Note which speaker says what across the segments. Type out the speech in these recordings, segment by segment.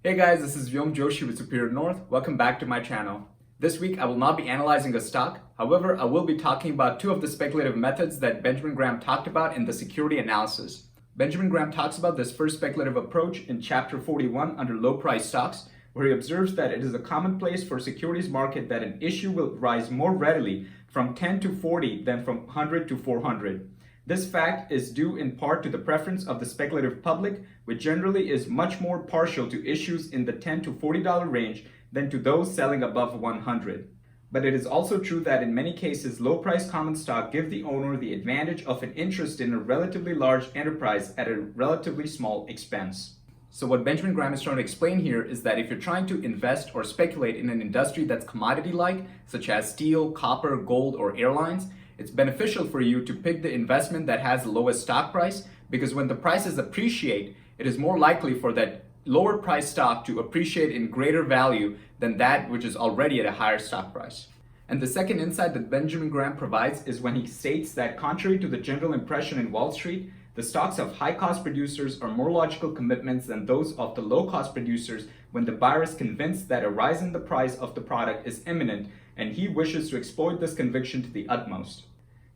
Speaker 1: Hey guys, this is Vyom Joshi with Superior North. Welcome back to my channel. This week I will not be analyzing a stock. However, I will be talking about two of the speculative methods that Benjamin Graham talked about in the security analysis. Benjamin Graham talks about this first speculative approach in chapter 41 under low price stocks, where he observes that it is a commonplace for securities market that an issue will rise more readily from 10 to 40 than from 100 to 400. This fact is due in part to the preference of the speculative public, which generally is much more partial to issues in the $10 to $40 range than to those selling above 100. But it is also true that in many cases, low-priced common stock give the owner the advantage of an interest in a relatively large enterprise at a relatively small expense. So what Benjamin Graham is trying to explain here is that if you're trying to invest or speculate in an industry that's commodity-like, such as steel, copper, gold, or airlines, it's beneficial for you to pick the investment that has the lowest stock price, because when the prices appreciate, it is more likely for that lower price stock to appreciate in greater value than that which is already at a higher stock price. And the second insight that Benjamin Graham provides is when he states that contrary to the general impression in Wall Street, the stocks of high-cost producers are more logical commitments than those of the low-cost producers when the buyer is convinced that a rise in the price of the product is imminent and he wishes to exploit this conviction to the utmost.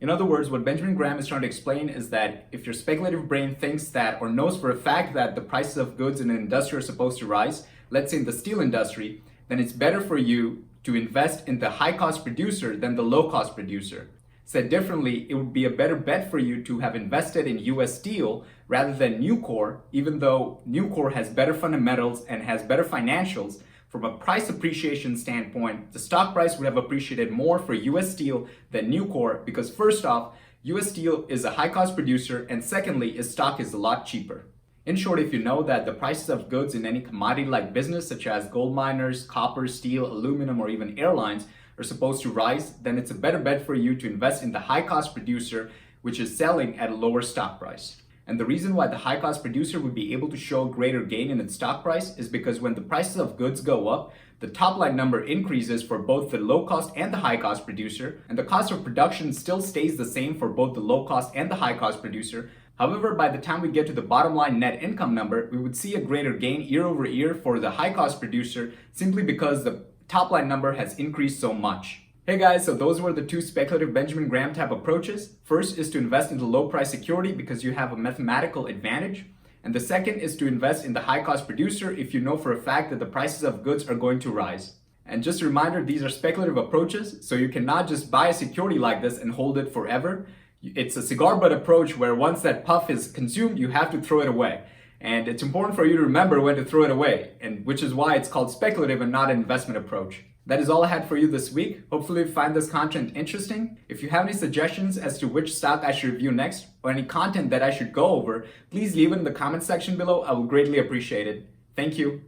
Speaker 1: In other words, what Benjamin Graham is trying to explain is that if your speculative brain thinks that or knows for a fact that the prices of goods in an industry are supposed to rise, let's say in the steel industry, then it's better for you to invest in the high-cost producer than the low-cost producer. Said differently, it would be a better bet for you to have invested in US Steel rather than Nucor, even though Nucor has better fundamentals and has better financials. From a price appreciation standpoint, the stock price would have appreciated more for US Steel than Nucor because first off, US Steel is a high-cost producer, and secondly, its stock is a lot cheaper. In short, if you know that the prices of goods in any commodity-like business such as gold miners, copper, steel, aluminum, or even airlines are supposed to rise, then it's a better bet for you to invest in the high-cost producer which is selling at a lower stock price. And the reason why the high-cost producer would be able to show greater gain in its stock price is because when the prices of goods go up, the top line number increases for both the low-cost and the high-cost producer, and the cost of production still stays the same for both the low-cost and the high-cost producer. However, by the time we get to the bottom line net income number, we would see a greater gain year over year for the high-cost producer simply because the top line number has increased so much. Hey guys, so those were the two speculative Benjamin Graham type approaches. First is to invest into low price security because you have a mathematical advantage. And the second is to invest in the high cost producer if you know for a fact that the prices of goods are going to rise. And just a reminder, these are speculative approaches, so you cannot just buy a security like this and hold it forever. It's a cigar butt approach where once that puff is consumed, you have to throw it away. And it's important for you to remember when to throw it away, and which is why it's called speculative and not an investment approach. That is all I had for you this week. Hopefully you find this content interesting. If you have any suggestions as to which stock I should review next or any content that I should go over, please leave it in the comment section below. I will greatly appreciate it. Thank you.